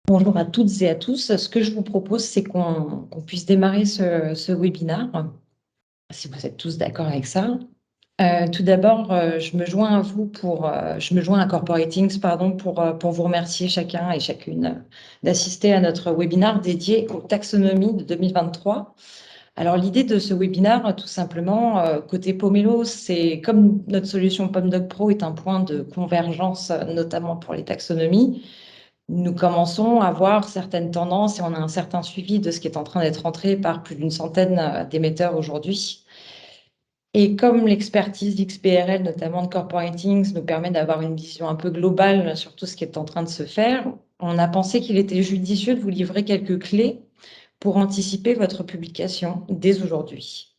Bonjour à toutes et à tous. Ce que je vous propose, c'est qu'on puisse démarrer ce webinaire, si vous êtes tous d'accord avec ça. Tout d'abord, je me joins à vous je me joins à Corporatings, pardon, pour vous remercier chacun et chacune d'assister à notre webinaire dédié aux taxonomies de 2023. Alors, l'idée de ce webinaire, tout simplement, côté Pomelo, c'est comme notre solution PomDoc Pro est un point de convergence, notamment pour les taxonomies. Nous commençons à voir certaines tendances et on a un certain suivi de ce qui est en train d'être entré par plus d'une centaine d'émetteurs aujourd'hui. Et comme l'expertise d'XBRL, notamment de Corporatings, nous permet d'avoir une vision un peu globale sur tout ce qui est en train de se faire, on a pensé qu'il était judicieux de vous livrer quelques clés pour anticiper votre publication dès aujourd'hui.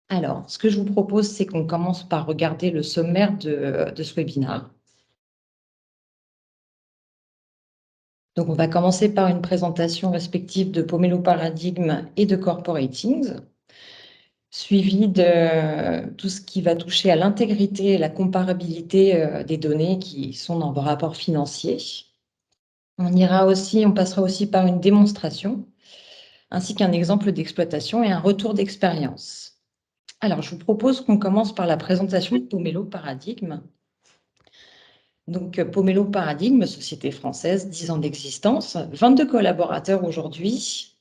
Alors, ce que je vous propose, c'est qu'on commence par regarder le sommaire de ce webinaire. Donc, on va commencer par une présentation respective de Pomelo Paradigm et de Corporatings, suivi de tout ce qui va toucher à l'intégrité et la comparabilité des données qui sont dans vos rapports financiers. On passera aussi par une démonstration, ainsi qu'un exemple d'exploitation et un retour d'expérience. Alors, je vous propose qu'on commence par la présentation de Pomelo Paradigm. Donc, Pomelo Paradigm, société française, 10 ans d'existence, 22 collaborateurs aujourd'hui.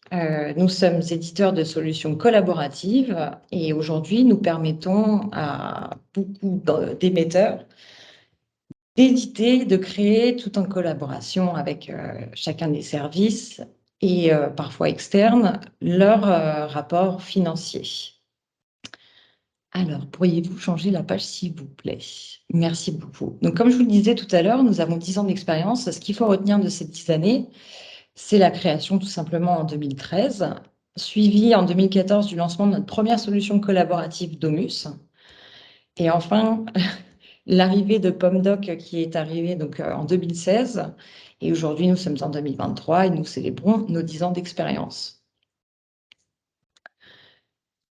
Nous sommes éditeurs de solutions collaboratives et aujourd'hui, nous permettons à beaucoup d'émetteurs d'éditer, de créer, tout en collaboration avec chacun des services et parfois externes, leur rapport financier. Alors, pourriez-vous changer la page, s'il vous plaît? Merci beaucoup. Donc, comme je vous le disais tout à l'heure, nous avons 10 ans d'expérience. Ce qu'il faut retenir de ces 10 années, c'est la création tout simplement en 2013, suivie en 2014 du lancement de notre première solution collaborative Domus. Et enfin, l'arrivée de PomDoc qui est arrivée donc, en 2016. Et aujourd'hui, nous sommes en 2023 et nous célébrons nos 10 ans d'expérience.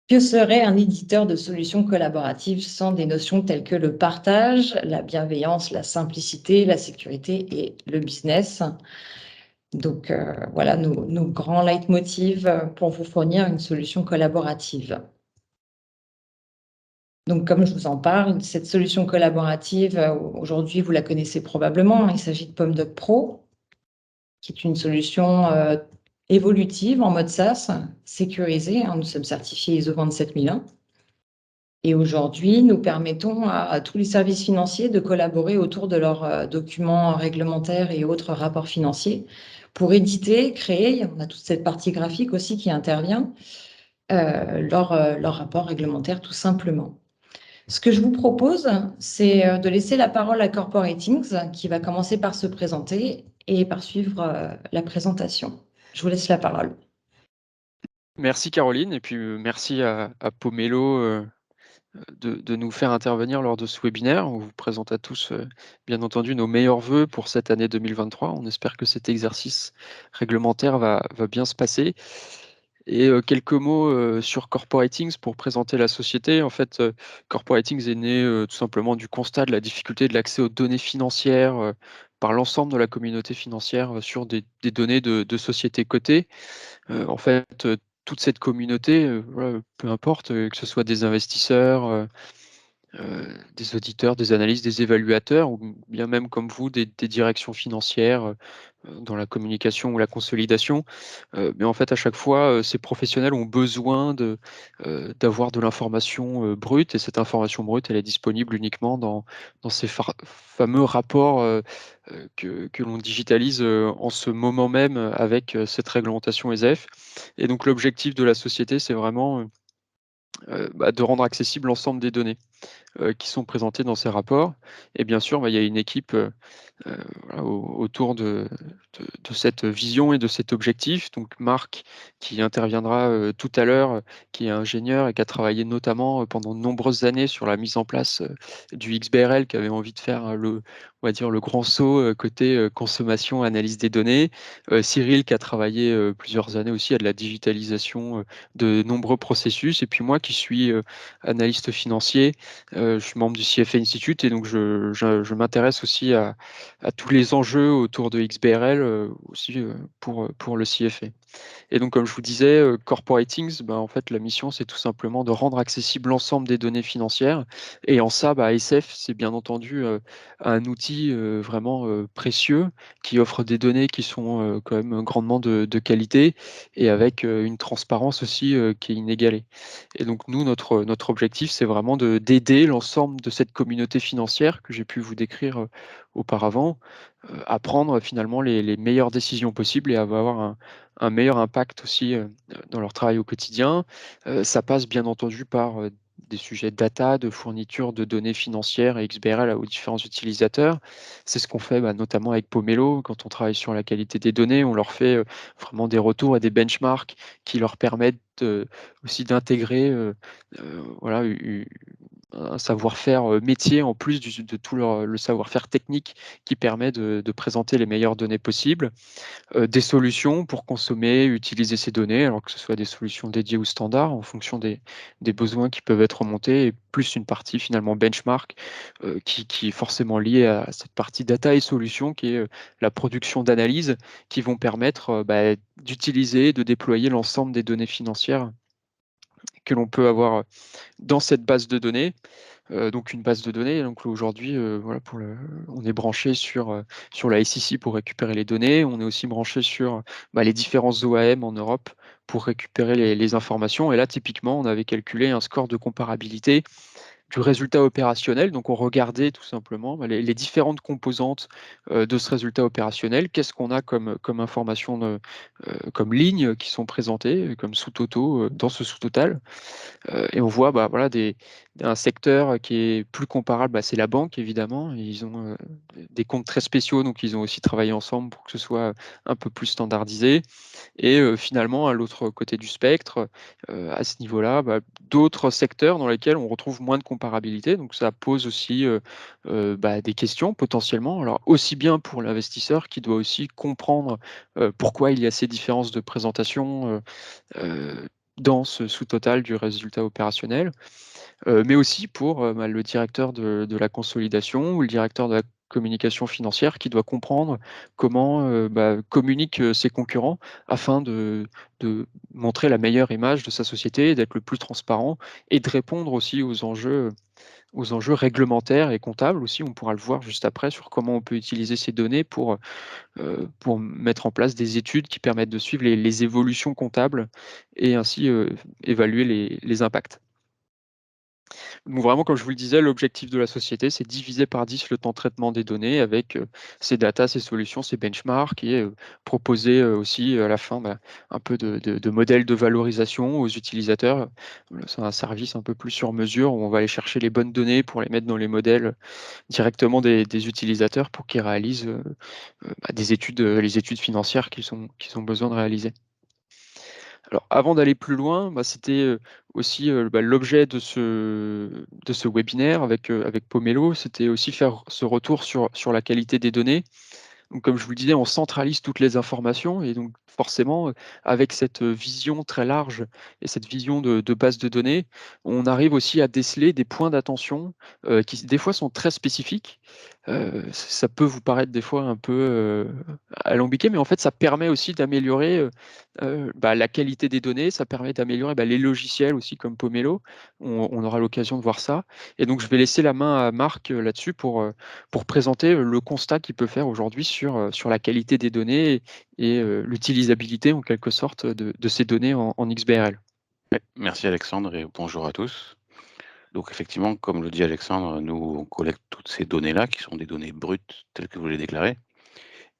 Que serait un éditeur de solutions collaboratives sans des notions telles que le partage, la bienveillance, la simplicité, la sécurité et le business? Donc, voilà nos grands leitmotivs pour vous fournir une solution collaborative. Donc, comme je vous en parle, cette solution collaborative, aujourd'hui, vous la connaissez probablement. Il s'agit de PomDoc Pro, qui est une solution évolutive en mode SaaS, sécurisée. Nous sommes certifiés ISO 27001. Et aujourd'hui, nous permettons à tous les services financiers de collaborer autour de leurs documents réglementaires et autres rapports financiers pour éditer, créer, on a toute cette partie graphique aussi qui intervient, leur rapport réglementaire tout simplement. Ce que je vous propose, c'est de laisser la parole à Corporatings, qui va commencer par se présenter et par suivre la présentation. Je vous laisse la parole. Merci Caroline, et puis merci à Pomelo de nous faire intervenir lors de ce webinaire. On vous présente à tous, bien entendu, nos meilleurs vœux pour cette année 2023. On espère que cet exercice réglementaire va bien se passer. Et quelques mots sur Corporatings pour présenter la société. En fait, Corporatings est né tout simplement du constat de la difficulté de l'accès aux données financières par l'ensemble de la communauté financière sur des données de sociétés cotées. En fait, toute cette communauté, voilà, peu importe, que ce soit des investisseurs, des auditeurs, des analystes, des évaluateurs ou bien même comme vous, des directions financières, dans la communication ou la consolidation. Mais en fait, à chaque fois, ces professionnels ont besoin d'avoir de l'information, brute, et cette information brute, elle est disponible uniquement dans ces fameux rapports, que l'on digitalise, en ce moment même avec, cette réglementation ESEF. Et donc l'objectif de la société, c'est vraiment, de rendre accessible l'ensemble des données qui sont présentées dans ces rapports. Et bien sûr, il y a une équipe voilà, autour de cette vision et de cet objectif. Donc Marc, qui interviendra tout à l'heure, qui est ingénieur et qui a travaillé notamment pendant de nombreuses années sur la mise en place du XBRL, qui avait envie de faire on va dire, le grand saut côté consommation, analyse des données. Cyril, qui a travaillé plusieurs années aussi à de la digitalisation de nombreux processus. Et puis moi, qui suis analyste financier Je suis membre du CFA Institute et donc je m'intéresse aussi à tous les enjeux autour de XBRL aussi pour le CFA. Et donc, comme je vous disais, Corporate Things, en fait, la mission, c'est tout simplement de rendre accessible l'ensemble des données financières. Et en ça, SF, c'est bien entendu un outil vraiment précieux qui offre des données qui sont quand même grandement de qualité et avec une transparence aussi qui est inégalée. Et donc, nous, notre objectif, c'est vraiment d'aider l'ensemble de cette communauté financière que j'ai pu vous décrire auparavant à prendre finalement les meilleures décisions possibles et à avoir un meilleur impact aussi dans leur travail au quotidien. Ça passe bien entendu par des sujets de data, de fourniture de données financières et XBRL aux différents utilisateurs. C'est ce qu'on fait notamment avec Pomelo. Quand on travaille sur la qualité des données, on leur fait vraiment des retours et des benchmarks qui leur permettent aussi d'intégrer voilà, un savoir-faire métier en plus de tout le savoir-faire technique qui permet de présenter les meilleures données possibles. Des solutions pour consommer, utiliser ces données, alors que ce soit des solutions dédiées ou standards en fonction des besoins qui peuvent être remontés, et plus une partie finalement benchmark qui est forcément liée à cette partie data et solutions qui est la production d'analyses qui vont permettre d'utiliser, de déployer l'ensemble des données financières que l'on peut avoir dans cette base de données. Donc une base de données. Donc aujourd'hui, voilà, on est branché sur la SEC pour récupérer les données. On est aussi branché sur les différents OAM en Europe pour récupérer les informations. Et là, typiquement, on avait calculé un score de comparabilité du résultat opérationnel. Donc on regardait tout simplement les différentes composantes de ce résultat opérationnel. Qu'est-ce qu'on a comme information, comme lignes qui sont présentées, comme sous-totaux dans ce sous-total. Et on voit voilà, un secteur qui est plus comparable, c'est la banque évidemment. Ils ont des comptes très spéciaux, donc ils ont aussi travaillé ensemble pour que ce soit un peu plus standardisé. Et finalement, à l'autre côté du spectre, à ce niveau-là, d'autres secteurs dans lesquels on retrouve moins de comparabilité. Donc ça pose aussi des questions potentiellement. Alors aussi bien pour l'investisseur qui doit aussi comprendre pourquoi il y a ces différences de présentation dans ce sous-total du résultat opérationnel, mais aussi pour le directeur de la consolidation ou le directeur de la communication financière qui doit comprendre comment communiquent ses concurrents afin de montrer la meilleure image de sa société, d'être le plus transparent et de répondre aussi aux enjeux réglementaires et comptables aussi. On pourra le voir juste après sur comment on peut utiliser ces données pour mettre en place des études qui permettent de suivre les évolutions comptables et ainsi évaluer les impacts. Donc vraiment, comme je vous le disais, l'objectif de la société, c'est diviser par 10 le temps de traitement des données avec ces data, ces solutions, ces benchmarks et proposer aussi à la fin un peu de modèles de valorisation aux utilisateurs. Voilà, c'est un service un peu plus sur mesure où on va aller chercher les bonnes données pour les mettre dans les modèles directement des utilisateurs pour qu'ils réalisent des études, les études financières qu'ils ont besoin de réaliser. Alors, avant d'aller plus loin, c'était aussi l'objet de ce webinaire avec Pomelo, c'était aussi faire ce retour sur la qualité des données. Donc, comme je vous le disais, on centralise toutes les informations et donc forcément, avec cette vision très large et cette vision de base de données, on arrive aussi à déceler des points d'attention qui des fois sont très spécifiques. Ça peut vous paraître des fois un peu alambiqué, mais en fait, ça permet aussi d'améliorer la qualité des données, ça permet d'améliorer les logiciels aussi comme Pomelo. On aura l'occasion de voir ça. Et donc, je vais laisser la main à Marc là-dessus pour présenter le constat qu'il peut faire aujourd'hui sur la qualité des données et l'utilisabilité en quelque sorte de ces données en XBRL. Ouais, merci Alexandre et bonjour à tous. Donc effectivement, comme le dit Alexandre, nous on collecte toutes ces données-là qui sont des données brutes telles que vous les déclarez.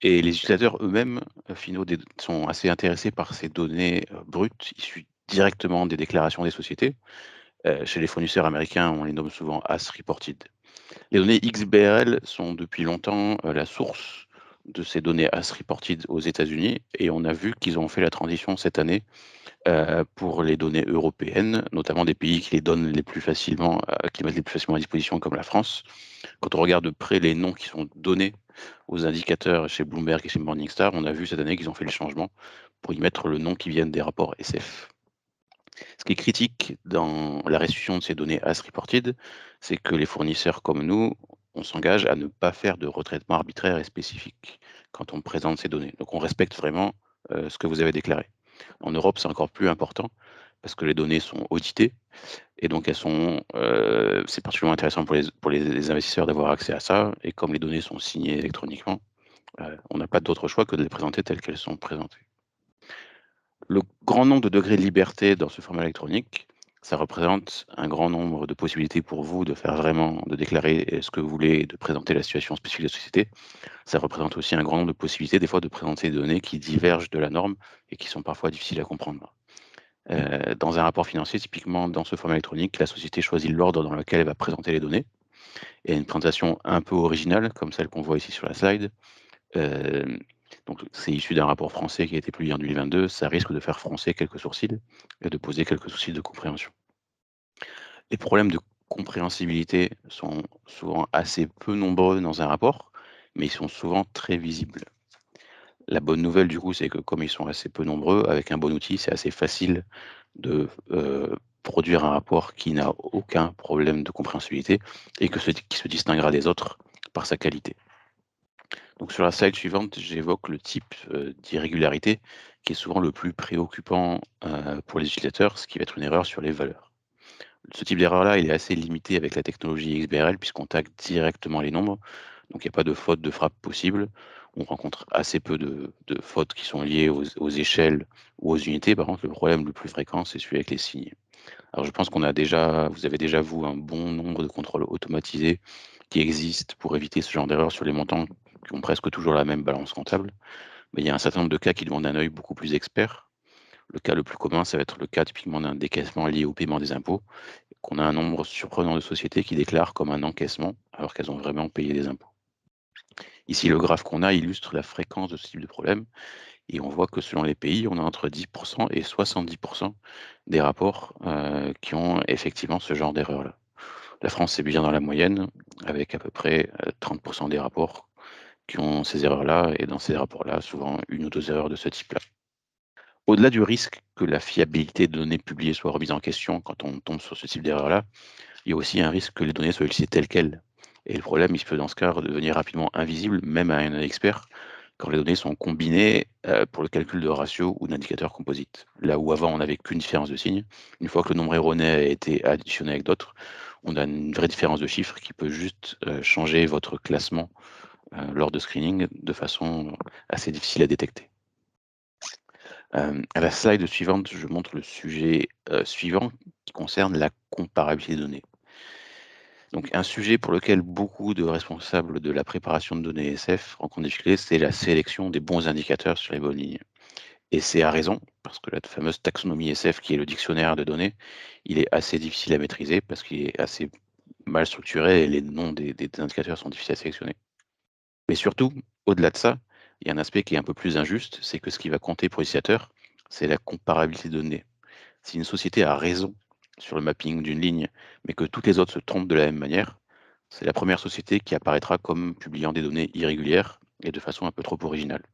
Et les utilisateurs eux-mêmes, finaux, sont assez intéressés par ces données brutes issues directement des déclarations des sociétés. Chez les fournisseurs américains, on les nomme souvent as reported. Les données XBRL sont depuis longtemps la source de ces données as reported aux États-Unis et on a vu qu'ils ont fait la transition cette année pour les données européennes, notamment des pays qui les donnent les plus facilement, qui mettent les plus facilement à disposition, comme la France. Quand on regarde de près les noms qui sont donnés aux indicateurs chez Bloomberg et chez Morningstar, on a vu cette année qu'ils ont fait le changement pour y mettre le nom qui vient des rapports SF. Ce qui est critique dans la restitution de ces données as reported, c'est que les fournisseurs comme nous, on s'engage à ne pas faire de retraitement arbitraire et spécifique quand on présente ces données. Donc on respecte vraiment ce que vous avez déclaré. En Europe, c'est encore plus important parce que les données sont auditées et donc c'est particulièrement intéressant pour les investisseurs d'avoir accès à ça. Et comme les données sont signées électroniquement, on n'a pas d'autre choix que de les présenter telles qu'elles sont présentées. Le grand nombre de degrés de liberté dans ce format électronique, ça représente un grand nombre de possibilités pour vous de déclarer ce que vous voulez, de présenter la situation spécifique de la société. Ça représente aussi un grand nombre de possibilités, des fois, de présenter des données qui divergent de la norme et qui sont parfois difficiles à comprendre. Dans un rapport financier, typiquement dans ce format électronique, la société choisit l'ordre dans lequel elle va présenter les données. Et une présentation un peu originale, comme celle qu'on voit ici sur la slide. Donc c'est issu d'un rapport français qui a été publié en 2022. Ça risque de faire froncer quelques sourcils et de poser quelques soucis de compréhension. Les problèmes de compréhensibilité sont souvent assez peu nombreux dans un rapport, mais ils sont souvent très visibles. La bonne nouvelle, du coup, c'est que comme ils sont assez peu nombreux, avec un bon outil, c'est assez facile de produire un rapport qui n'a aucun problème de compréhensibilité et qui se distinguera des autres par sa qualité. Donc sur la slide suivante, j'évoque le type d'irrégularité qui est souvent le plus préoccupant pour les utilisateurs, ce qui va être une erreur sur les valeurs. Ce type d'erreur-là, il est assez limité avec la technologie XBRL puisqu'on tag directement les nombres, donc il n'y a pas de faute de frappe possible. On rencontre assez peu de fautes qui sont liées aux échelles ou aux unités. Par contre, le problème le plus fréquent, c'est celui avec les signes. Alors je pense vous avez déjà, vous, un bon nombre de contrôles automatisés qui existent pour éviter ce genre d'erreurs sur les montants qui ont presque toujours la même balance comptable. Mais il y a un certain nombre de cas qui demandent un œil beaucoup plus expert. Le cas le plus commun, ça va être le cas typiquement d'un décaissement lié au paiement des impôts, qu'on a un nombre surprenant de sociétés qui déclarent comme un encaissement alors qu'elles ont vraiment payé des impôts. Ici, le graphe qu'on a illustre la fréquence de ce type de problème et on voit que selon les pays, on a entre 10% et 70% des rapports qui ont effectivement ce genre d'erreur-là. La France est bien dans la moyenne, avec à peu près 30% des rapports qui ont ces erreurs-là, et dans ces rapports-là, souvent une ou deux erreurs de ce type-là. Au-delà du risque que la fiabilité des données publiées soit remise en question quand on tombe sur ce type d'erreur-là, il y a aussi un risque que les données soient utilisées telles quelles. Et le problème, il se peut dans ce cas devenir rapidement invisible, même à un expert, quand les données sont combinées pour le calcul de ratios ou d'indicateurs composites. Là où avant on n'avait qu'une différence de signe, une fois que le nombre erroné a été additionné avec d'autres, on a une vraie différence de chiffres qui peut juste changer votre classement lors de screening de façon assez difficile à détecter. À la slide suivante, je montre le sujet suivant qui concerne la comparabilité des données. Donc un sujet pour lequel beaucoup de responsables de la préparation de données SF rencontrent des difficultés, c'est la sélection des bons indicateurs sur les bonnes lignes. Et c'est à raison, parce que la fameuse taxonomie SF, qui est le dictionnaire de données, il est assez difficile à maîtriser parce qu'il est assez mal structuré et les noms des indicateurs sont difficiles à sélectionner. Mais surtout, au-delà de ça, il y a un aspect qui est un peu plus injuste, c'est que ce qui va compter pour l'utilisateur, c'est la comparabilité de données. Si une société a raison sur le mapping d'une ligne, mais que toutes les autres se trompent de la même manière, c'est la première société qui apparaîtra comme publiant des données irrégulières et de façon un peu trop originale.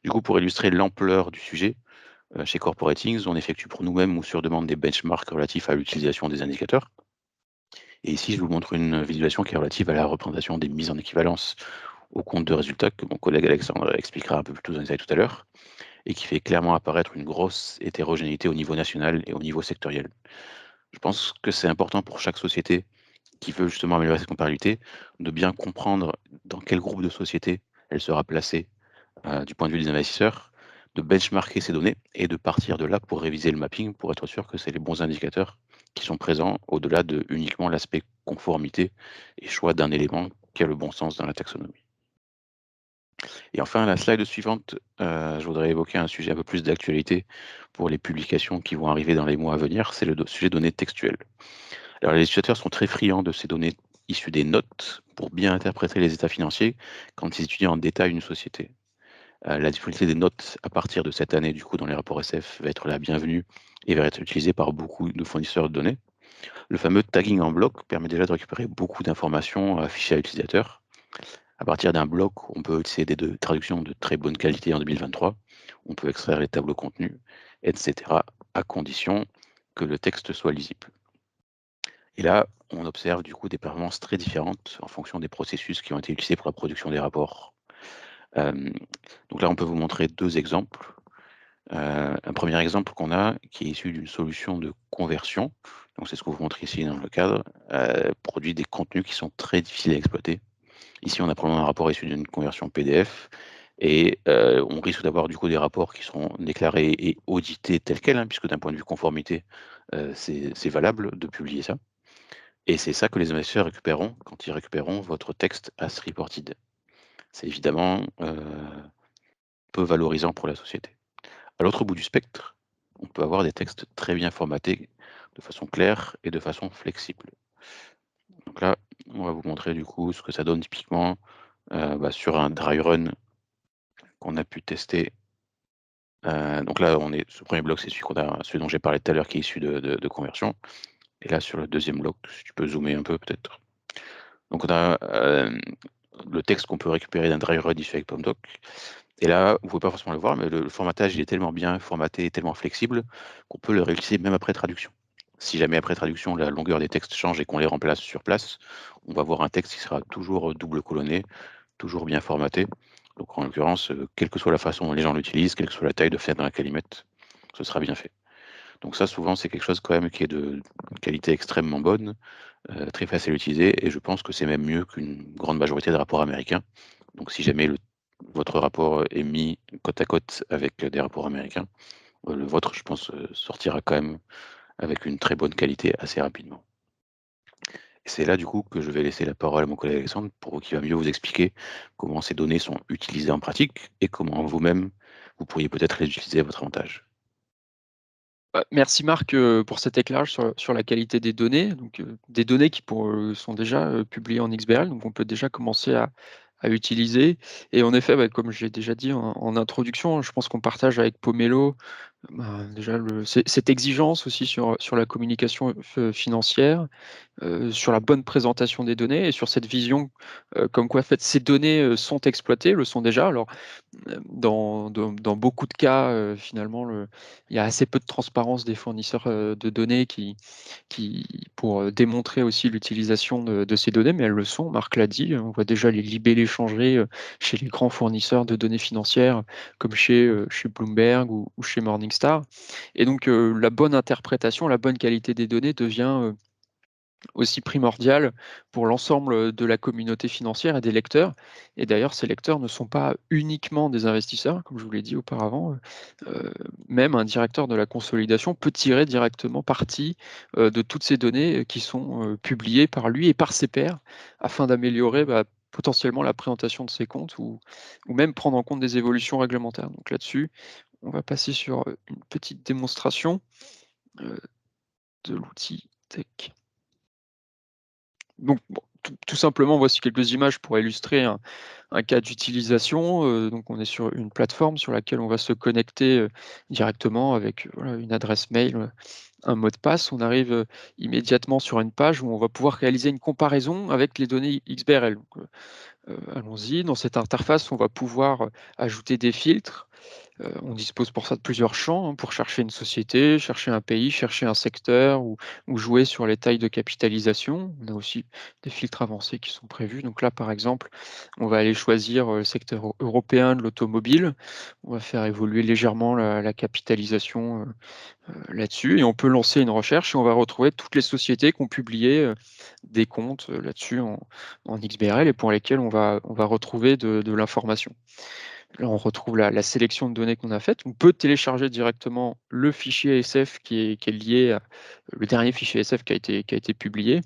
Du coup, pour illustrer l'ampleur du sujet, chez Corporatings, on effectue pour nous-mêmes ou sur demande des benchmarks relatifs à l'utilisation des indicateurs. Et ici, je vous montre une visualisation qui est relative à la représentation des mises en équivalence au compte de résultats que mon collègue Alexandre expliquera un peu plus en détail tout à l'heure, et qui fait clairement apparaître une grosse hétérogénéité au niveau national et au niveau sectoriel. Je pense que c'est important pour chaque société qui veut justement améliorer cette comparabilité de bien comprendre dans quel groupe de société elle sera placée du point de vue des investisseurs, de benchmarker ces données et de partir de là pour réviser le mapping pour être sûr que c'est les bons indicateurs qui sont présents au-delà de uniquement l'aspect conformité et choix d'un élément qui a le bon sens dans la taxonomie. Et enfin, la slide suivante, je voudrais évoquer un sujet un peu plus d'actualité pour les publications qui vont arriver dans les mois à venir, c'est le sujet données textuelles. Alors les utilisateurs sont très friands de ces données issues des notes pour bien interpréter les états financiers quand ils étudient en détail une société. La disponibilité des notes à partir de cette année, du coup, dans les rapports SF, va être la bienvenue et va être utilisée par beaucoup de fournisseurs de données. Le fameux tagging en bloc permet déjà de récupérer beaucoup d'informations affichées à l'utilisateur. À partir d'un bloc, on peut utiliser des traductions de très bonne qualité en 2023. On peut extraire les tableaux contenus, etc., à condition que le texte soit lisible. Et là, on observe du coup des performances très différentes en fonction des processus qui ont été utilisés pour la production des rapports. Donc là, on peut vous montrer 2 exemples. Un premier exemple qu'on a, qui est issu d'une solution de conversion, donc c'est ce que vous montrez ici dans le cadre, produit des contenus qui sont très difficiles à exploiter. Ici, on a probablement un rapport issu d'une conversion PDF et on risque d'avoir du coup des rapports qui seront déclarés et audités tels quels, puisque d'un point de vue conformité, c'est valable de publier ça. Et c'est ça que les investisseurs récupéreront quand ils récupéreront votre texte as reported. C'est évidemment peu valorisant pour la société. À l'autre bout du spectre, on peut avoir des textes très bien formatés de façon claire et de façon flexible. Donc là, on va vous montrer du coup ce que ça donne typiquement sur un dry run qu'on a pu tester. Donc là, ce premier bloc, c'est celui dont j'ai parlé tout à l'heure, qui est issu de conversion. Et là, sur le deuxième bloc, si tu peux zoomer un peu peut-être. Donc on a le texte qu'on peut récupérer d'un dry run issu avec PomDoc. Et là, vous ne pouvez pas forcément le voir, mais le formatage, il est tellement bien formaté, tellement flexible, qu'on peut le réutiliser même après traduction. Si jamais après traduction, la longueur des textes change et qu'on les remplace sur place, on va voir un texte qui sera toujours double colonné, toujours bien formaté. Donc en l'occurrence, quelle que soit la façon dont les gens l'utilisent, quelle que soit la taille de fenêtre dans laquelle ils mettent, ce sera bien fait. Donc ça, souvent, c'est quelque chose quand même qui est de qualité extrêmement bonne, très facile à utiliser, et je pense que c'est même mieux qu'une grande majorité de rapports américains. Donc si jamais votre rapport est mis côte à côte avec des rapports américains, le vôtre, je pense, sortira quand même avec une très bonne qualité assez rapidement. Et c'est là, du coup, que je vais laisser la parole à mon collègue Alexandre pour qu'il va mieux vous expliquer comment ces données sont utilisées en pratique et comment vous-même, vous pourriez peut-être les utiliser à votre avantage. Merci Marc pour cet éclairage sur la qualité des données. Donc, des données qui sont déjà publiées en XBRL, donc on peut déjà commencer à utiliser. Et en effet, comme j'ai déjà dit en introduction, je pense qu'on partage avec Pomelo déjà cette exigence aussi sur la communication financière, sur la bonne présentation des données et sur cette vision comme quoi en fait, ces données sont exploitées, le sont déjà. Alors, dans beaucoup de cas, finalement, il y a assez peu de transparence des fournisseurs de données pour démontrer aussi l'utilisation de ces données, mais elles le sont. Marc l'a dit, on voit déjà les libellés changer chez les grands fournisseurs de données financières, comme chez Bloomberg ou chez Morningstar. Et donc, la bonne interprétation, la bonne qualité des données devient aussi primordial pour l'ensemble de la communauté financière et des lecteurs. Et d'ailleurs, ces lecteurs ne sont pas uniquement des investisseurs, comme je vous l'ai dit auparavant. Même un directeur de la consolidation peut tirer directement parti de toutes ces données qui sont publiées par lui et par ses pairs afin d'améliorer potentiellement la présentation de ses comptes ou même prendre en compte des évolutions réglementaires. Donc là-dessus, on va passer sur une petite démonstration euh, de l'outil Tech. Donc, tout simplement, voici quelques images pour illustrer un cas d'utilisation. Donc, on est sur une plateforme sur laquelle on va se connecter directement avec une adresse mail, un mot de passe. On arrive immédiatement sur une page où on va pouvoir réaliser une comparaison avec les données XBRL. Donc, allons-y. Dans cette interface, on va pouvoir ajouter des filtres. On dispose pour ça de plusieurs champs, pour chercher une société, chercher un pays, chercher un secteur ou jouer sur les tailles de capitalisation. On a aussi des filtres avancés qui sont prévus. Donc là, par exemple, on va aller choisir le secteur européen de l'automobile. On va faire évoluer légèrement la capitalisation là-dessus et on peut lancer une recherche et on va retrouver toutes les sociétés qui ont publié des comptes là-dessus en XBRL et pour lesquels on va retrouver de l'information. Là, on retrouve la sélection de données qu'on a faite. On peut télécharger directement le fichier SF qui est lié à le dernier fichier SF qui a été publié.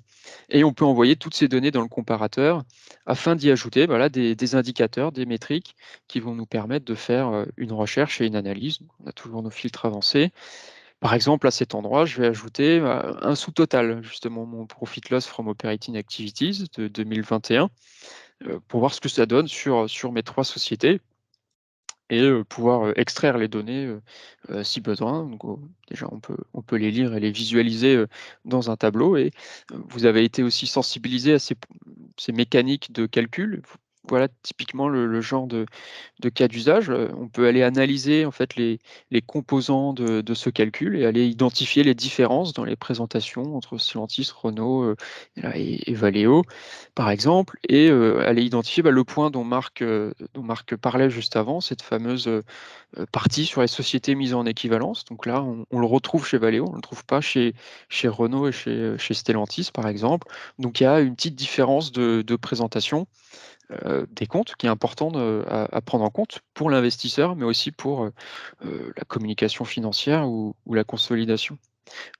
Et on peut envoyer toutes ces données dans le comparateur afin d'y ajouter des indicateurs, des métriques qui vont nous permettre de faire une recherche et une analyse. On a toujours nos filtres avancés. Par exemple, à cet endroit, je vais ajouter un sous-total, justement mon Profit Loss from Operating Activities de 2021, pour voir ce que ça donne sur mes 3 sociétés et pouvoir extraire les données si besoin. Donc, déjà, on peut les lire et les visualiser dans un tableau. Et vous avez été aussi sensibilisé à ces mécaniques de calcul. voilà typiquement le genre de cas d'usage. On peut aller analyser en fait les composants de ce calcul et aller identifier les différences dans les présentations entre Stellantis, Renault, et Valeo, par exemple, et aller identifier le point dont Marc parlait juste avant, cette fameuse partie sur les sociétés mises en équivalence. Donc là, on le retrouve chez Valeo, on ne le trouve pas chez Renault et chez Stellantis, par exemple. Donc il y a une petite différence de présentation des comptes qui est importante à prendre en compte pour l'investisseur, mais aussi pour la communication financière ou la consolidation.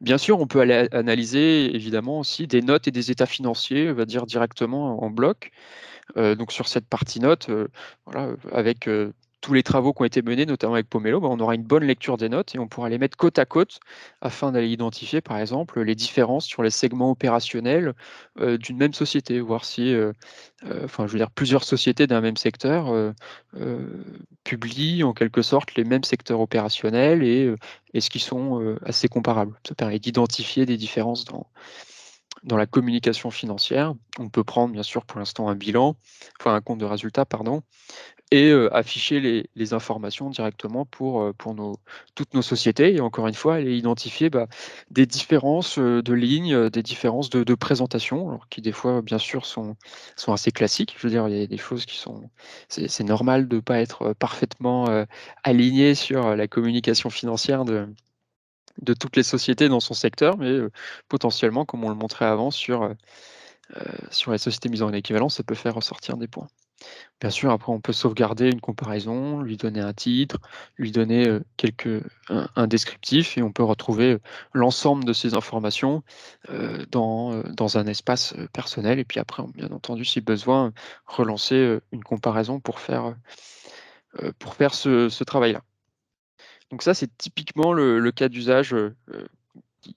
Bien sûr, on peut aller analyser évidemment aussi des notes et des états financiers, on va dire directement en bloc. Donc sur cette partie note, voilà, avec tous les travaux qui ont été menés, notamment avec Pomelo, on aura une bonne lecture des notes et on pourra les mettre côte à côte afin d'aller identifier, par exemple, les différences sur les segments opérationnels d'une même société, voir si, enfin, je veux dire, plusieurs sociétés d'un même secteur publient en quelque sorte les mêmes secteurs opérationnels et est-ce qu'ils sont assez comparables. Ça permet d'identifier des différences dans la communication financière. On peut prendre bien sûr pour l'instant un bilan, enfin un compte de résultat, pardon, et afficher les informations directement pour toutes nos sociétés. Et encore une fois, aller identifier des différences de lignes, des différences de présentation, alors qui des fois, bien sûr, sont assez classiques. Je veux dire, il y a des choses qui sont... C'est normal de ne pas être parfaitement aligné sur la communication financière de toutes les sociétés dans son secteur, mais potentiellement, comme on le montrait avant, sur les sociétés mises en équivalence, ça peut faire ressortir des points. Bien sûr, après, on peut sauvegarder une comparaison, lui donner un titre, lui donner un descriptif, et on peut retrouver l'ensemble de ces informations dans un espace personnel. Et puis après, bien entendu, si besoin, relancer une comparaison pour faire ce travail-là. Donc ça, c'est typiquement le cas d'usage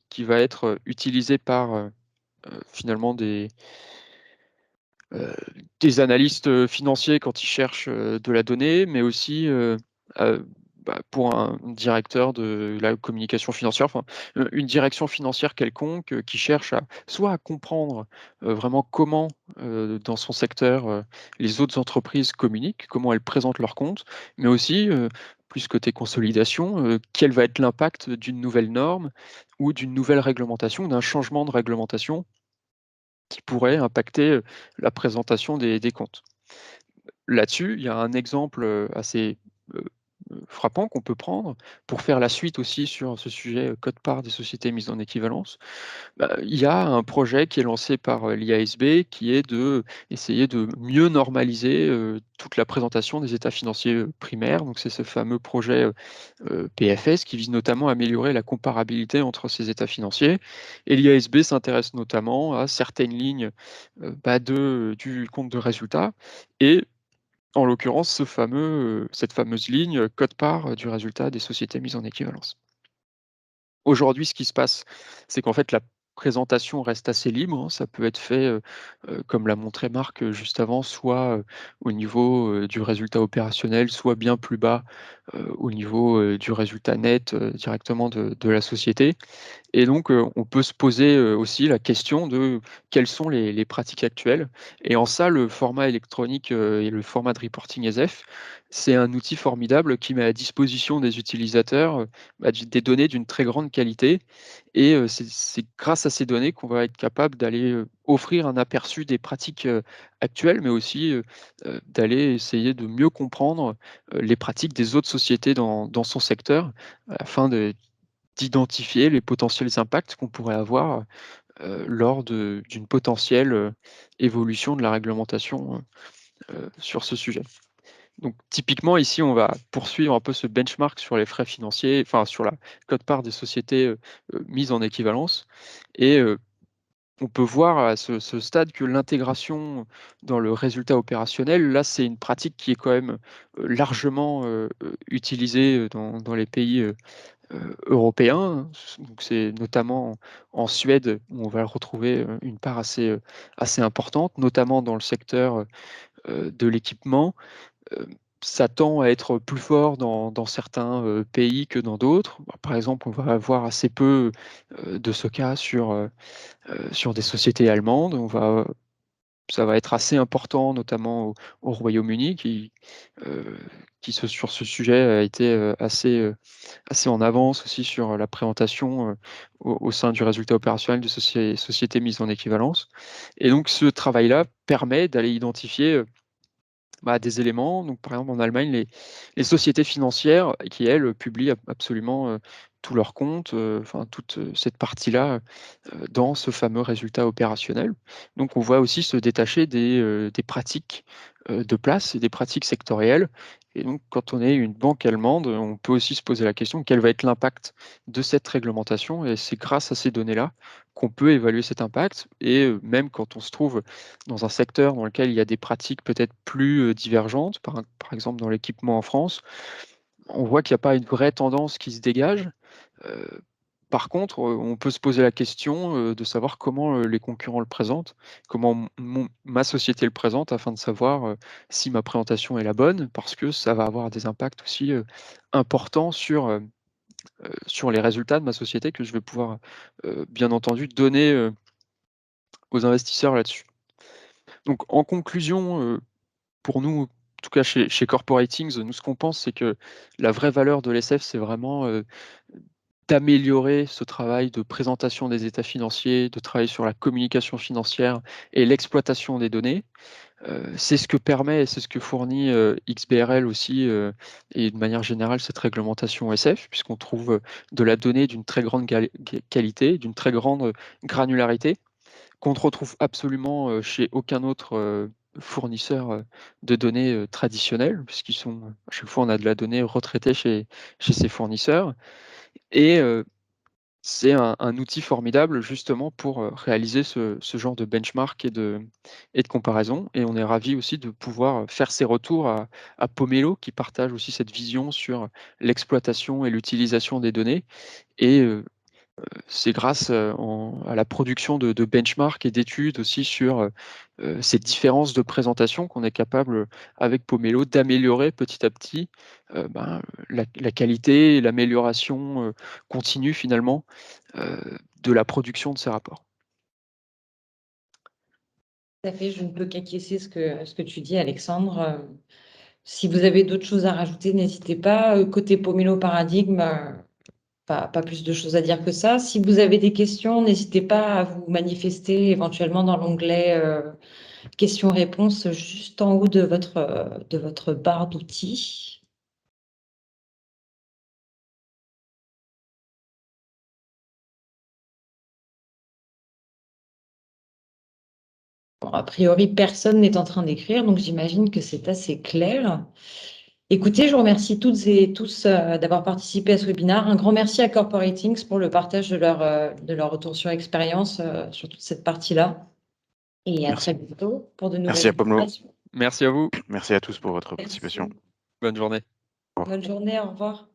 qui va être utilisé par finalement des analystes financiers quand ils cherchent de la donnée, mais aussi pour un directeur de la communication financière, enfin, une direction financière quelconque qui cherche soit à comprendre vraiment comment dans son secteur les autres entreprises communiquent, comment elles présentent leurs comptes, mais aussi plus côté consolidation, quel va être l'impact d'une nouvelle norme ou d'une nouvelle réglementation, d'un changement de réglementation qui pourrait impacter la présentation des comptes. Là-dessus, il y a un exemple assez frappant qu'on peut prendre pour faire la suite aussi sur ce sujet quote-part des sociétés mises en équivalence. Il y a un projet qui est lancé par l'IASB qui est de essayer de mieux normaliser toute la présentation des états financiers primaires. Donc c'est ce fameux projet PFS qui vise notamment à améliorer la comparabilité entre ces états financiers. Et l'IASB s'intéresse notamment à certaines lignes du compte de résultat et en l'occurrence cette fameuse ligne quote-part du résultat des sociétés mises en équivalence. Aujourd'hui, ce qui se passe, c'est qu'en fait, la présentation reste assez libre, hein. Ça peut être fait, comme l'a montré Marc, juste avant, soit, au niveau, du résultat opérationnel, soit bien plus bas, au niveau, du résultat net, directement de la société. Et donc, on peut se poser aussi la question de quelles sont les pratiques actuelles. Et en ça, le format électronique et le format de reporting ESEF, c'est un outil formidable qui met à disposition des utilisateurs des données d'une très grande qualité. Et c'est grâce à ces données qu'on va être capable d'aller offrir un aperçu des pratiques actuelles, mais aussi d'aller essayer de mieux comprendre les pratiques des autres sociétés dans son secteur, afin d'identifier les potentiels impacts qu'on pourrait avoir lors d'une potentielle évolution de la réglementation sur ce sujet. Donc typiquement ici, on va poursuivre un peu ce benchmark sur les frais financiers, enfin sur la quote-part des sociétés mises en équivalence. Et on peut voir à ce stade que l'intégration dans le résultat opérationnel, là, c'est une pratique qui est quand même largement utilisée dans les pays européen. Donc c'est notamment en Suède où on va retrouver une part assez importante, notamment dans le secteur de l'équipement. Ça tend à être plus fort dans certains pays que dans d'autres. Par exemple, on va avoir assez peu de ce cas sur des sociétés allemandes. On va ça va être assez important, notamment au Royaume-Uni, sur ce sujet a été assez en avance aussi sur la présentation au sein du résultat opérationnel de sociétés mises en équivalence. Et donc ce travail-là permet d'aller identifier des éléments. Donc, par exemple, en Allemagne, les sociétés financières qui, elles, publient absolument tous leurs comptes, enfin toute cette partie-là dans ce fameux résultat opérationnel. Donc, on voit aussi se détacher des pratiques de place et des pratiques sectorielles. Et donc, quand on est une banque allemande, on peut aussi se poser la question quel va être l'impact de cette réglementation. Et c'est grâce à ces données-là qu'on peut évaluer cet impact. Et même quand on se trouve dans un secteur dans lequel il y a des pratiques peut-être plus divergentes, par exemple dans l'équipement en France, on voit qu'il n'y a pas une vraie tendance qui se dégage. Par contre, on peut se poser la question de savoir comment les concurrents le présentent, comment ma société le présente, afin de savoir si ma présentation est la bonne, parce que ça va avoir des impacts aussi importants sur les résultats de ma société que je vais pouvoir, bien entendu, donner aux investisseurs là-dessus. Donc en conclusion, pour nous, en tout cas chez Corporatings, nous ce qu'on pense, c'est que la vraie valeur de l'ESF, c'est vraiment d'améliorer ce travail de présentation des états financiers, de travailler sur la communication financière et l'exploitation des données. C'est ce que permet et c'est ce que fournit XBRL aussi, et de manière générale cette réglementation ESF, puisqu'on trouve de la donnée d'une très grande qualité, d'une très grande granularité, qu'on ne retrouve absolument chez aucun autre fournisseur de données traditionnels, puisqu'ils sont, à chaque fois, on a de la donnée retraitée chez ces fournisseurs. Et c'est un outil formidable justement pour réaliser ce genre de benchmark et de comparaison. Et on est ravi aussi de pouvoir faire ces retours à Pomelo, qui partage aussi cette vision sur l'exploitation et l'utilisation des données. Et c'est grâce à la production de benchmarks et d'études aussi sur ces différences de présentation qu'on est capable, avec Pomelo, d'améliorer petit à petit la qualité et l'amélioration continue finalement euh, de la production de ces rapports. Tout à fait, je ne peux qu'acquiescer ce que tu dis, Alexandre. Si vous avez d'autres choses à rajouter, n'hésitez pas. Côté Pomelo Paradigme, pas plus de choses à dire que ça. Si vous avez des questions, n'hésitez pas à vous manifester éventuellement dans l'onglet questions-réponses juste en haut de votre barre d'outils. Bon, a priori, personne n'est en train d'écrire, donc j'imagine que c'est assez clair. Écoutez, je vous remercie toutes et tous d'avoir participé à ce webinaire. Un grand merci à Corporatings pour le partage de leur retour sur expérience sur toute cette partie-là. Et à Merci. très bientôt pour de nouvelles Merci à Pomelo. informations. Merci à vous. Merci à tous pour votre Merci. participation. Bonne journée. Bonne journée, au revoir.